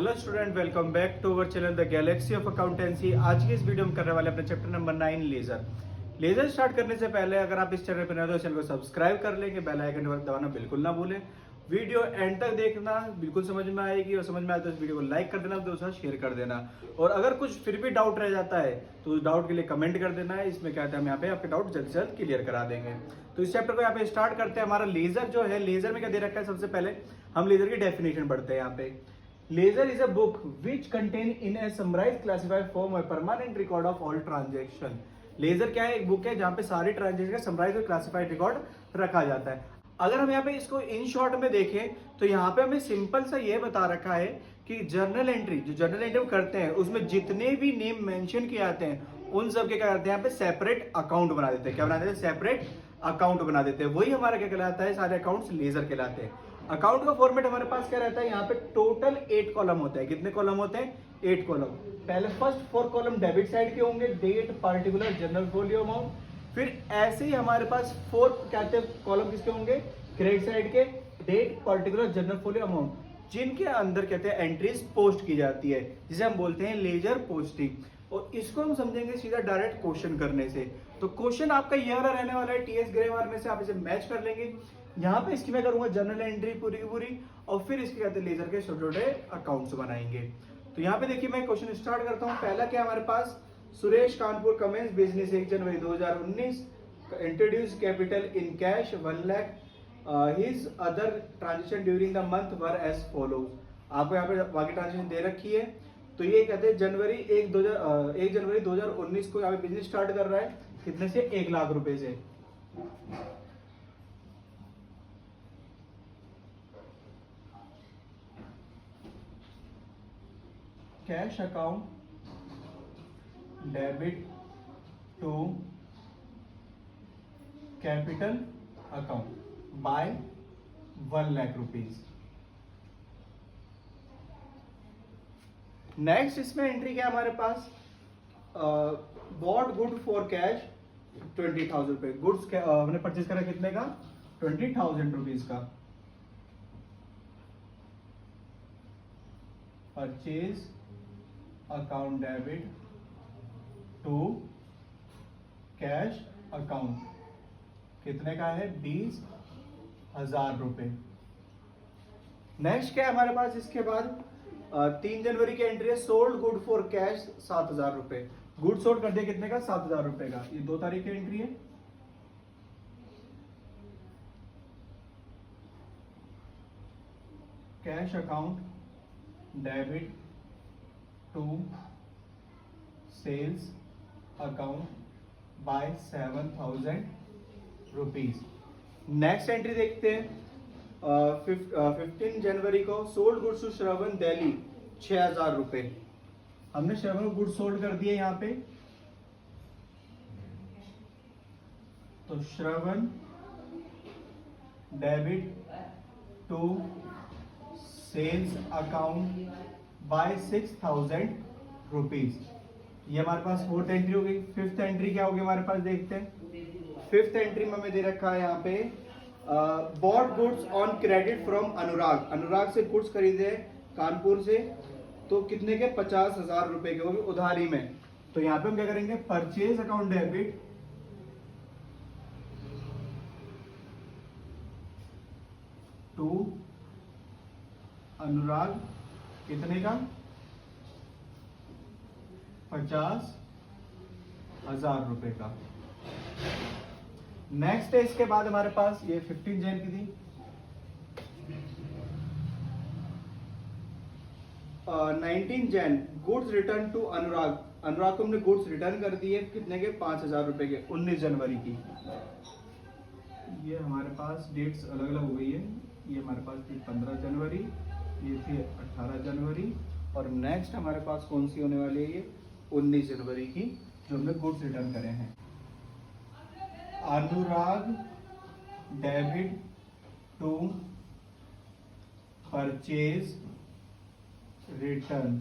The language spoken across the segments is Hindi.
Hello student, welcome back to our channel the galaxy of accountancy. आज की इस वीडियो में करने वाले अपने चैप्टर नंबर 9 लेजर स्टार्ट करने से पहले अगर आप इस चैनल पर नए हो तो चैनल को सब्सक्राइब कर लेंगे, बेल आइकन दबाना बिल्कुल ना भूलें। वीडियो एंड तक देखना, बिल्कुल समझ में आएगी और समझ में आए तो इस वीडियो को लाइक कर देना, दोस्तों शेयर कर देना। और अगर कुछ फिर भी डाउट रह जाता है तो उस डाउट के लिए कमेंट कर देना है। इसमें क्या है, हम यहाँ पे आपके डाउट जल्द से जल्द क्लियर करा देंगे। तो इस चैप्टर को यहाँ पे स्टार्ट करते हैं। हमारा लेजर जो है, लेजर में क्या दे रखा है, सबसे पहले हम लेजर की डेफिनेशन पढ़ते हैं। यहाँ पे ledger is a book which contain in a summarise classified form a permanent record of all transaction. Ledger क्या है, एक बुक है जहां पे सारी ट्रांजेक्शन का समराइज और क्लासिफाइड रिकॉर्ड रखा जाता है। अगर हम यहाँ पे इसको इन शॉर्ट में देखें तो यहाँ पे हमें सिंपल सा ये बता रखा है कि जर्नल एंट्री, जो जर्नल एंट्री करते हैं उसमें जितने भी नेम मेंशन किए जाते हैं उन सब के क्या करते हैं, यहाँ पे सेपरेट अकाउंट बना देते हैं। क्या बना देते हैं? सेपरेट अकाउंट बना देते हैं। वही हमारा क्या कहलाता है, सारे अकाउंट्स लेजर कहलाते हैं। अकाउंट का फॉर्मेट हमारे पास क्या रहता है, यहाँ पे टोटल 8 कॉलम होते हैं। कितने कॉलम होते हैं? 8 कॉलम। पहले फर्स्ट 4 कॉलम डेबिट साइड के होंगे, date, particular, journal folio amount. फिर ऐसे ही हमारे पास 4 कहते हैं कॉलम किसके होंगे, क्रेडिट साइड के, date, particular, journal folio amount, जिनके अंदर कहते हैं एंट्रीज पोस्ट की जाती है, जिसे हम बोलते हैं लेजर पोस्टिंग। और इसको हम समझेंगे सीधा डायरेक्ट क्वेश्चन करने से। तो क्वेश्चन आपका ये वाला रहने वाला है, टीएस ग्रेवार में से आप इसे मैच कर लेंगे। यहाँ पे इसकी मैं करूंगा जनरल एंट्री पूरी की पूरी, और फिर इसके कहते हैं लेजर के छोटे छोटे अकाउंट्स बनाएंगे। तो यहाँ पे देखिए मैं क्वेश्चन स्टार्ट करता हूँ। पहला क्या हमारे पास, Suresh Kanpur commences business 1 January 2019, introduce capital in cash 1 lakh, his other transaction during the month were as follows. आपको यहाँ पे बाकी ट्रांजेक्शन दे रखी है। तो ये कहते हैं जनवरी 1 जनवरी 2019 को यहाँ पे बिजनेस स्टार्ट कर रहा है। कितने से? 1 लाख रुपए से। Cash account debit to capital account by 1 lakh rupees. Next इसमें एंट्री क्या है हमारे पास, बॉट गुड फॉर कैश 20,000 रुपए। गुड्स हमने परचेज करा कितने का? 20,000 रुपीज का। Purchase account debit to cash account कितने का है? 20,000 रुपए। नेक्स्ट क्या है हमारे पास इसके बाद, 3 जनवरी की एंट्री है, सोल्ड गुड फॉर कैश 7,000 रुपए। गुड सोल्ड कर दिया कितने का? 7,000 रुपए का। ये 2 तारीख की एंट्री है। Cash account debit to sales account by 7,000 rupees. Next entry देखते हैं, 15 जनवरी को sold goods to Shravan Delhi 6,000 रुपए। हमने श्रवण को गुड्स सोल्ड कर दिए यहाँ पे। तो Shravan debit to sales account by 6,000 rupees. ये हमारे पास 4th एंट्री हो गई। 5th एंट्री क्या होगी हमारे पास, देखते हैं। 5th एंट्री में हमें दे रखा है यहाँ पे, bought goods on credit from Anurag. Anurag से गुड्स खरीदे कानपुर से, तो कितने के? 50,000 रुपए के, वो भी उधारी में। तो यहाँ पे हम क्या करेंगे, परचेज अकाउंट डेबिट टू अनुराग कितने का? 50,000 रुपए का। नेक्स्ट है इसके बाद हमारे पास, ये 15 जैन की थी, 19 जैन गुड्स रिटर्न टू अनुराग। अनुराग को हमने गुड्स रिटर्न कर दिए कितने के? 5,000 रुपए के। 19 जनवरी की। ये हमारे पास डेट्स अलग अलग हो गई है। ये हमारे पास थी 15 जनवरी, ये थी 18 जनवरी, और नेक्स्ट हमारे पास कौन सी होने वाली है, ये 19 जनवरी की, जो हमने गुड्स रिटर्न करे हैं। अनुराग डेबिट टू परचेज रिटर्न।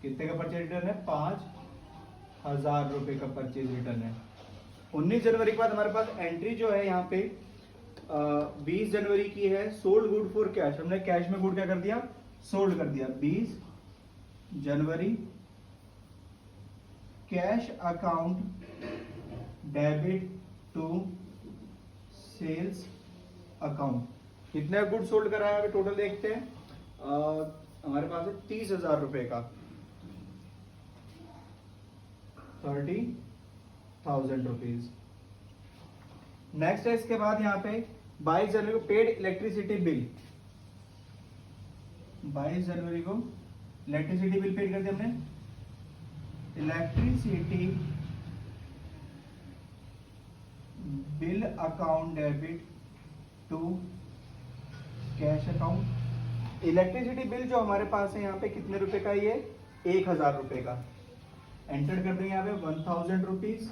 कितने का परचेज रिटर्न है? 5,000 रुपए का परचेज रिटर्न है। 19 जनवरी के बाद हमारे पास एंट्री जो है यहाँ पे 20 जनवरी की है, सोल्ड गुड फॉर कैश। हमने कैश में गुड क्या कर दिया? सोल्ड कर दिया 20 जनवरी cash account debit to sales account. कितने गुड सोल्ड कराया है टोटल देखते हैं। हमारे पास है 30,000 रुपए का, 30,000 रुपीज। नेक्स्ट है इसके बाद यहाँ पे 22 जनवरी को पेड इलेक्ट्रिसिटी बिल, 22 जनवरी को इलेक्ट्रिसिटी बिल पेड कर दिया हमने। Electricity bill account debit to cash account. Electricity bill जो हमारे पास है यहाँ पे कितने रुपए का, ये 1,000 रुपए का। एंटर कर देंगे यहाँ पे 1,000 रुपीज।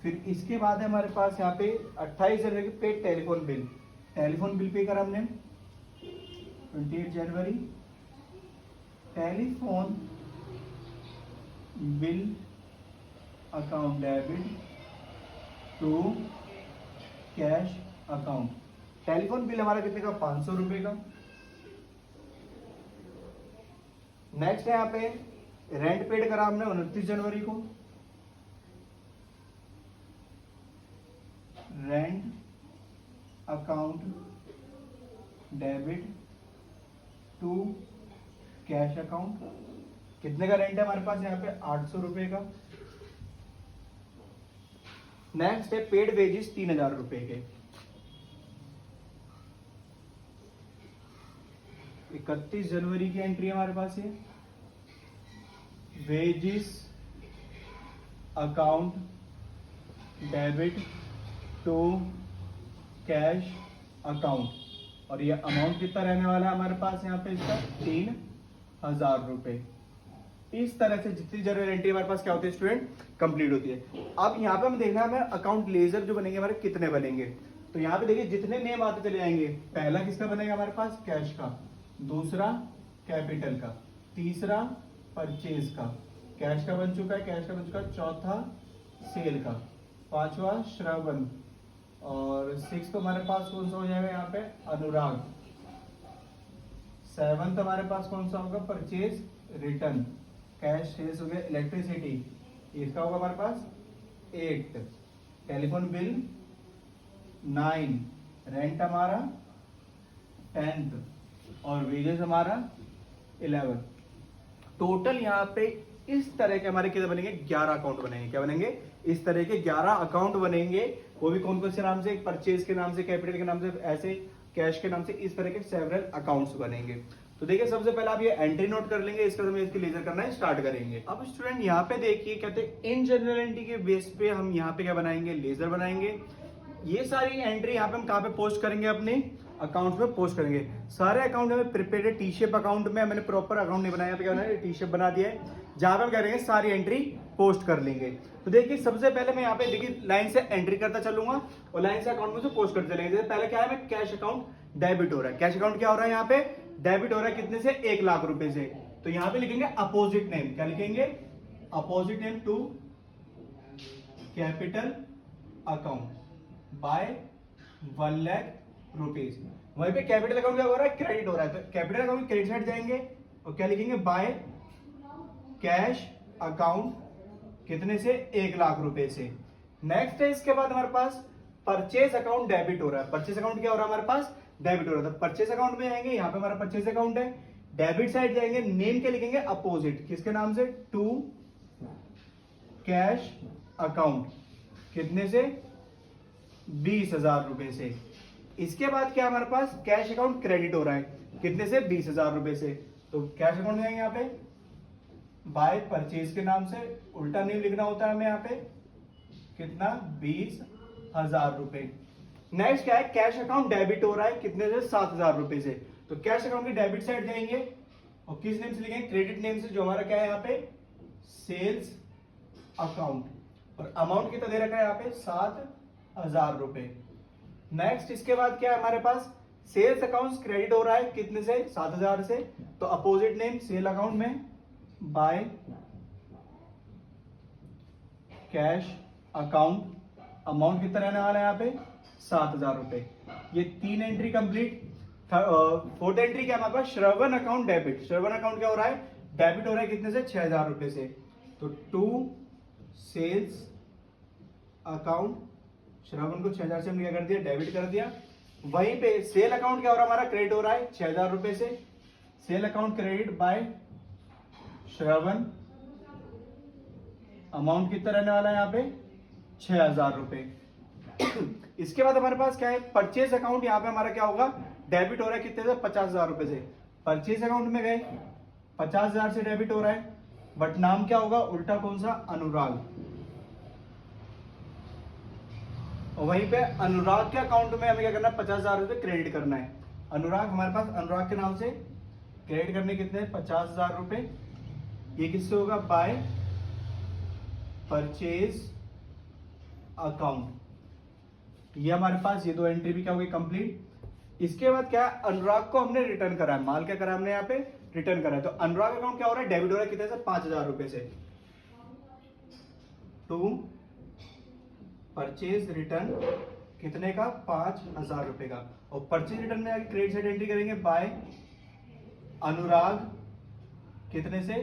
फिर इसके बाद है हमारे पास यहाँ पे 28 जनवरी पे telephone bill, telephone bill pay करा हमने। 28 जनवरी telephone bill account debit to cash account. Telephone bill हमारा कितने का, 500 रुपए का। नेक्स्ट है यहाँ पे रेंट पेड करा हमने 29 जनवरी को, rent account debit to cash account. कितने का रेंट है हमारे पास यहाँ पे, 800 रुपए का। नेक्स्ट है पेड वेजेस 3,000 रुपए के। 31 जनवरी की एंट्री हमारे पास है, wages account debit to cash account. और ये अमाउंट कितना रहने वाला है हमारे पास यहाँ पे इसका, 3,000 रुपए। इस तरह से जितनी जरूरी एंट्री हमारे पास क्या होती है स्टूडेंट, कंप्लीट होती है। अब यहाँ पे हम देखना है हमें अकाउंट लेजर जो बनेंगे हमारे कितने बनेंगे। तो यहाँ पे देखिए जितने नेम आते चले जाएंगे। पहला किसका बनेगा हमारे पास, कैश का। दूसरा कैपिटल का। तीसरा परचेज का, कैश का बन चुका है, कैश का बन चुका है। चौथा सेल का। पांचवा श्रवण। और 6 तो हमारे पास कौन सा हो जाएगा यहाँ पे, अनुराग। 7 हमारे पास कौन सा होगा, परचेज रिटर्न। कैश सेल्स हो गया, इलेक्ट्रिसिटी इसका होगा हमारे पास 8। Telephone bill 9। रेंट हमारा 10th और वेजेस हमारा 11। टोटल यहाँ पे इस तरह के हमारे कितने बनेंगे, 11 अकाउंट बनेंगे। क्या बनेंगे, इस तरह के 11 अकाउंट बनेंगे। वो भी कौन कौन से नाम से, परचेज के नाम से, कैपिटल के नाम से, ऐसे कैश के नाम से, इस तरह के सेवरल अकाउंट्स बनेंगे। तो देखिए सबसे पहले आप ये एंट्री नोट कर लेंगे, इसके बाद हम इसकी लेजर करना स्टार्ट करेंगे। अब स्टूडेंट यहाँ पे देखिए कहते हैं इन जनरल एंट्री के बेस पे हम यहाँ पे क्या बनाएंगे, लेजर बनाएंगे। ये सारी एंट्री यहाँ पे हम कहाँ पे पोस्ट करेंगे, अपने अकाउंट में पोस्ट करेंगे। सारे अकाउंट में प्रिपेयर टी शेप अकाउंट में, मैंने प्रॉपर अकाउंट नहीं बनाया, क्या बनाया, टी शेप बना दिया है, जहां पे हम करेंगे सारी एंट्री पोस्ट कर लेंगे। तो देखिए सबसे पहले मैं यहाँ पे देखिए लाइन से एंट्री करता चलूंगा और लाइन से अकाउंट में से पोस्ट करते चलेंगे। जैसे पहले क्या है, मैं कैश अकाउंट डेबिट हो रहा है। कैश अकाउंट क्या हो रहा है यहाँ पे, डेबिट हो रहा है कितने से, 1 लाख रुपए से। तो यहाँ पे लिखेंगे अपोजिट नेम, क्या लिखेंगे, opposite name to capital account by 1 lakh rupees. वहीं पे कैपिटल अकाउंट क्या हो रहा है, क्रेडिट हो रहा है। तो कैपिटल अकाउंट क्रेडिट साइड जाएंगे और क्या लिखेंगे, बाय कैश अकाउंट कितने से, 1 लाख रुपए से। नेक्स्ट है इसके बाद हमारे पास परचेज अकाउंट डेबिट हो रहा है। परचेज अकाउंट क्या हो रहा है हमारे पास, डेबिट हो रहा है। तो परचेज अकाउंट में आएंगे, यहाँ पे हमारा परचेज अकाउंट है। डेबिट साइड जाएंगे, नेम के लिखेंगे अपोजिट, किसके नाम से, टू कैश अकाउंट कितने से, 20,000 रुपए से। इसके बाद क्या हमारे पास, कैश अकाउंट क्रेडिट हो रहा है कितने से, 20,000 रुपए से। तो कैश अकाउंट में आएंगे यहाँ पे बाय परचेज के नाम से, उल्टा नेम लिखना होता है हमें यहाँ पे, कितना, 20,000 रुपए। नेक्स्ट क्या है, कैश अकाउंट डेबिट हो रहा है कितने से, 7,000 रुपए से। तो कैश अकाउंट के डेबिट साइड जाएंगे और किस नेम से लिखेंगे, क्रेडिट नेम से, जो हमारा क्या है यहाँ पे, सेल्स अकाउंट। और अमाउंट कितना दे रखा है यहाँ पे, 7,000 रुपए। नेक्स्ट इसके बाद क्या है हमारे पास, सेल्स अकाउंट क्रेडिट हो रहा है कितने से, 7,000 से। तो अपोजिट नेम सेल अकाउंट में बाय कैश अकाउंट, अमाउंट कितना रहने वाला है यहाँ पे, 7,000 रुपए। ये 3 एंट्री कंप्लीट। फोर्थ एंट्री क्या है हमारे पास, श्रवण अकाउंट डेबिट। श्रवण अकाउंट क्या हो रहा है, डेबिट हो रहा है कितने से, 6,000 रुपए से। तो टू सेल्स अकाउंट, श्रवण को 6,000 से हमने क्या कर दिया, डेबिट कर दिया। वहीं पे सेल अकाउंट क्या हो रहा है हमारा, क्रेडिट हो रहा है 6,000 रुपए से। Sale account credit by Shravan, amount कितना रहने वाला है यहाँ पे, 6,000 रुपए। इसके बाद हमारे पास क्या है, परचेज अकाउंट। यहाँ पे हमारा क्या होगा, डेबिट हो रहा है कितने से, 50,000 रुपए से। परचेज अकाउंट में गए, 50,000 से डेबिट हो रहा है, बट नाम क्या होगा, उल्टा कौन सा, अनुराग। और वहीं पे अनुराग के अकाउंट में हमें क्या करना है, 50,000 रुपए क्रेडिट करना है। अनुराग हमारे पास, अनुराग के नाम से क्रेडिट करने कितने, 50,000 रुपए। ये किससे होगा, बाय परचेज अकाउंट। ये हमारे पास ये दो एंट्री भी क्या होगी, कंप्लीट। इसके बाद क्या है, अनुराग को हमने रिटर्न करा है, माल क्या करा है हमने यहाँ पे, रिटर्न करा है। तो अनुराग अकाउंट क्या हो रहा है, डेबिट हो रहा है कितने से, 5,000 रुपए से। टू परचेज रिटर्न कितने का, 5,000 रुपए का। और परचेज रिटर्न में आगे क्रेडिट साइड एंट्री करेंगे, बाय अनुराग कितने से,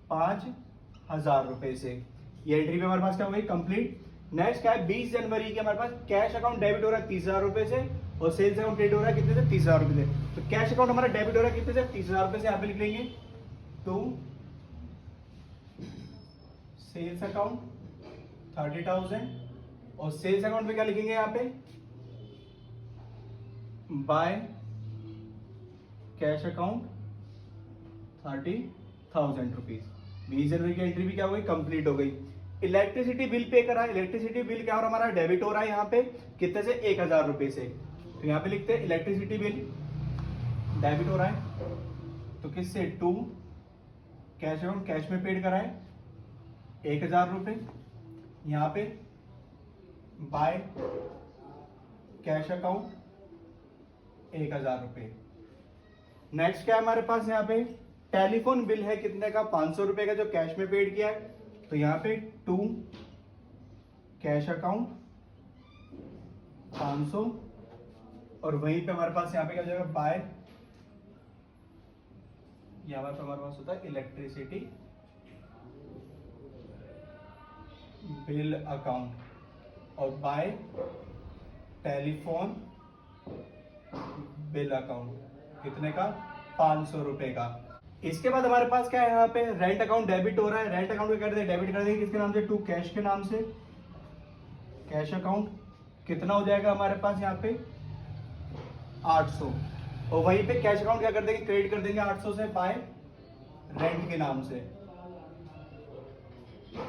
5,000 रुपए से। ये एंट्री भी हमारे पास क्या हो गई, कंप्लीट। नेक्स्ट क्या है, 20 जनवरी के हमारे पास कैश अकाउंट डेबिट हो रहा है 30,000 रुपए से, और सेल्स अकाउंट क्रेडिट हो रहा है कितने से, 30,000 रुपए से। तो कैश अकाउंट हमारा डेबिट हो रहा है कितने से, 30,000 रुपए से। यहाँ पे लिख लेंगे टू सेल्स अकाउंट 30,000, और सेल्स अकाउंट में क्या लिखेंगे यहाँ पे, बाय कैश अकाउंट 30,000 रुपीज। 20 जनवरी की एंट्री भी क्या हो गई, कंप्लीट हो गई। इलेक्ट्रिसिटी बिल पे करा है, इलेक्ट्रिसिटी बिल क्या हो रहा है हमारा, डेबिट हो रहा है यहाँ पे कितने से, 1,000 रुपए से। तो यहाँ पे लिखते हैं इलेक्ट्रिसिटी बिल डेबिट हो रहा है, तो किससे, टू कैश अकाउंट, कैश में पेड करा है 1,000 रुपए। यहाँ पे बाय कैश अकाउंट 1,000 रुपए। नेक्स्ट क्या है हमारे पास, यहाँ पे टेलीफोन बिल है कितने का, 500 रुपए का, जो कैश में पेड किया है। तो यहाँ पे टू कैश अकाउंट 500, और वहीं पे हमारे पास यहाँ पे क्या हो जाएगा, बाय, यहाँ पे हमारे पास होता है इलेक्ट्रिसिटी बिल अकाउंट, और बाय टेलीफोन बिल अकाउंट कितने का, 500 रुपए का। इसके बाद हमारे पास क्या है, यहाँ पे रेंट अकाउंट डेबिट हो रहा है। रेंट अकाउंट कर देंगे, डेबिट कर देंगे किसके नाम से, टू कैश के नाम से। कैश अकाउंट कितना हो जाएगा हमारे पास यहाँ पे, 800, और वहीं पे कैश अकाउंट क्या कर देंगे, क्रेडिट कर देंगे 800 से, बाय रेंट के नाम से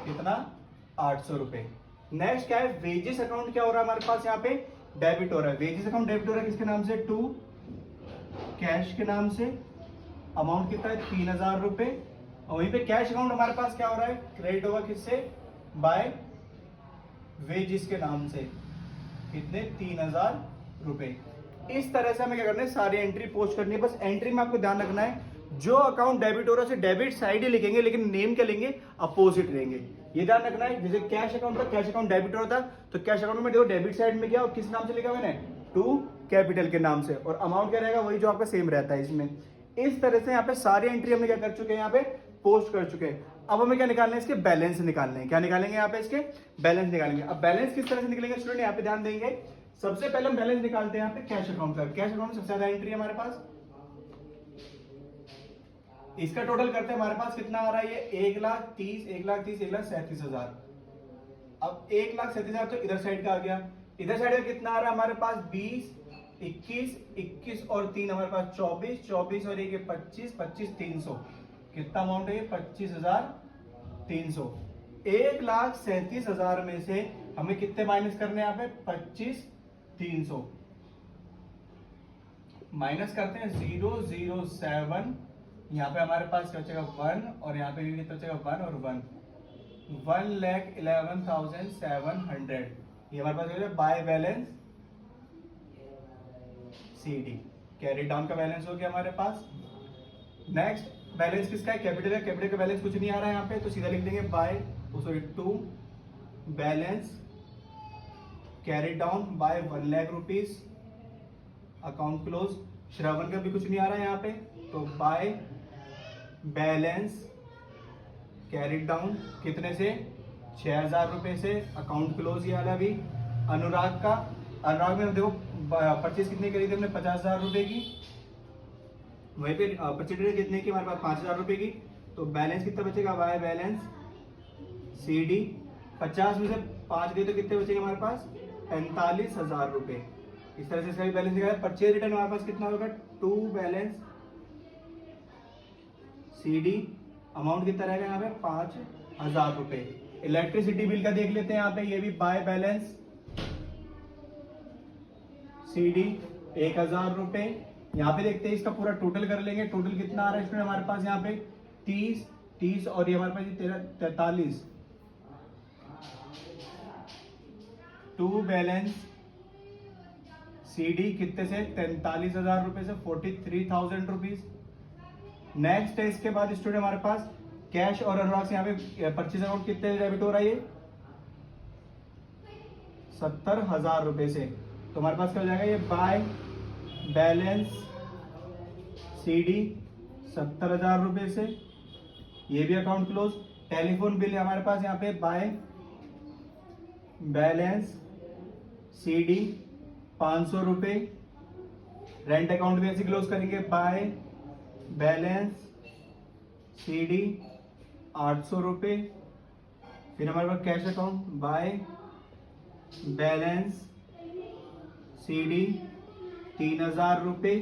कितना, 800 रुपए। नेक्स्ट क्या है, वेजेस अकाउंट क्या हो रहा है हमारे पास, यहाँ पे डेबिट हो रहा है। वेजेस अकाउंट डेबिट हो रहा है किसके नाम से, टू कैश के नाम से। अमाउंट कितना है, 3,000 रुपए। और वहीं पे कैश अकाउंट हमारे पास क्या हो रहा है, क्रेडिट होगा किससे, बाय वेजेस के नाम से, कितने, 3,000 रुपए। इस तरह से हमें क्या करना है, सारी एंट्री पोस्ट करनी है। बस एंट्री में आपको ध्यान रखना है, जो अकाउंट डेबिट हो रहा है उसे डेबिट साइड ही लिखेंगे, लेकिन नेम क्या लेंगे, अपोजिट लेंगे। ये ध्यान रखना है। जैसे कैश अकाउंट था, कैश अकाउंट डेबिट हो रहा था, तो कैश अकाउंट में देखो डेबिट साइड में क्या, और किस नाम से लिखा मैंने, टू कैपिटल के नाम से, और अमाउंट क्या रहेगा, वही जो आपका सेम रहता है इसमें। इस तरह से यहाँ पे सारी एंट्री हमने क्या कर चुके हैं, यहाँ पे पोस्ट कर चुके हैं। अब हमें क्या निकालना है, इसके बैलेंस निकालने हैं। क्या निकालेंगे यहाँ पे, इसके बैलेंस निकालेंगे। अब बैलेंस किस तरह से निकलेंगे स्टूडेंट, यहाँ पे ध्यान देंगे। सबसे पहले हम बैलेंस निकालते हैं यहाँ पे कैश अकाउंट का। कैश अकाउंट में सबसे ज्यादा एंट्री है हमारे पास, इसका टोटल करते हैं हमारे पास कितना आ रहा है, ये 1,30,000, 1,30,000, 1,37,000। अब 1,37,000 तो इधर साइड का आ गया। इधर साइड का कितना आ रहा है हमारे पास, 20, 21, 21 और 3 हमारे पास 24, 24 और 1 25, 25, 300। कितना अमाउंट है, 25,300। 1,37,000 में से हमें कितने माइनस करने हैं, यहाँ पे 25,300 माइनस करते हैं, 007। यहाँ पे हमारे पास क्या बचेगा, 1, और यहाँ पे भी कितना बचेगा, 1 और 1, 1,11,700। ये हमारे पास by balance CD, carry down का बैलेंस हो गया हमारे पास। नेक्स्ट बैलेंस किसका है, कैपिटल है। कैपिटल का बैलेंस कुछ नहीं आ रहा है यहाँ पे, तो सीधा लिख देंगे by, to balance carry down by 1,00,000 rupees, account close. Shravan का भी कुछ नहीं आ रहा है यहाँ पे, तो बाय बैलेंस कैरी डाउन कितने से, 6,000 रुपए से, अकाउंट क्लोज ये वाला भी। अनुराग का, अनुराग में हम देखो परचेज कितने करी थी हमने, 50,000 रुपए की। वहीं पे परचेज कितने की हमारे पास, 5,000 रुपए की। तो बैलेंस कितना बचेगा, बाय बैलेंस सी डी 50 में से 5 गए तो कितने बचेंगे हमारे पास, 45,000 रुपए। इस तरह से इसका भी बैलेंस निकाला। परचेज रिटर्न हमारे पास कितना होगा, to balance C D, amount कितना रहेगा यहाँ पे, 5,000 रुपए। इलेक्ट्रिसिटी बिल का देख लेते हैं यहाँ पे, ये भी बाय बैलेंस सी डी 1,000 रुपए। यहाँ पे देखते हैं इसका पूरा टोटल कर लेंगे, टोटल कितना आ रहा है इसमें हमारे पास यहाँ पे 30 और ये हमारे पास 43। टू बैलेंस सी डी कितने से, 43,000 रुपए से 43,000 रुपीज। नेक्स्ट है इसके बाद स्टूडेंट हमारे पास कैश और एडवांस, यहाँ पे परचेज अमाउंट कितने डेबिट हो रहा है, 70,000 रुपए से। तो हमारे पास क्या हो जाएगा, ये बाय बैलेंस सी डी 70,000 रुपए से, ये भी अकाउंट क्लोज। टेलीफोन बिल हमारे पास यहाँ पे बाय बैलेंस सी डी 500 रुपए। रेंट अकाउंट भी ऐसे क्लोज करेंगे, बाय बैलेंस सी डी 800 रुपए। फिर हमारे पास cash account by balance C D 3,000 रुपए।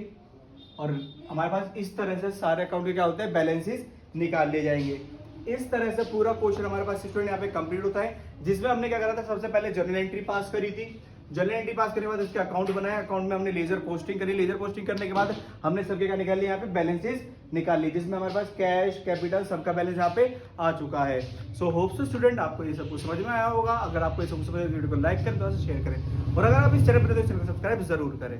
और हमारे पास इस तरह से सारे अकाउंट के क्या होते हैं, बैलेंसेस निकाल लिए जाएंगे। इस तरह से पूरा क्वेश्चन हमारे पास स्टूडेंट यहाँ पे कंप्लीट होता है, जिसमें हमने क्या करा था, सबसे पहले जर्नल एंट्री पास करी थी। जर्नल एंट्री पास करने के बाद इसके अकाउंट बनाया, अकाउंट में हमने लेजर पोस्टिंग करी, लेजर पोस्टिंग करने के बाद हमने सबके क्या निकाल लिया, यहाँ पे बैलेंसेस निकाल ली, जिसमें हमारे पास कैश कैपिटल सबका बैलेंस यहाँ पे आ चुका है। सो होप सो स्टूडेंट आपको ये सब कुछ समझ में आया होगा। अगर आपको ये सब कुछ समझ, वीडियो को लाइक करें, तो शेयर करें, और अगर आप इस चैनल पर तो चैनल को सब्सक्राइब जरूर करें।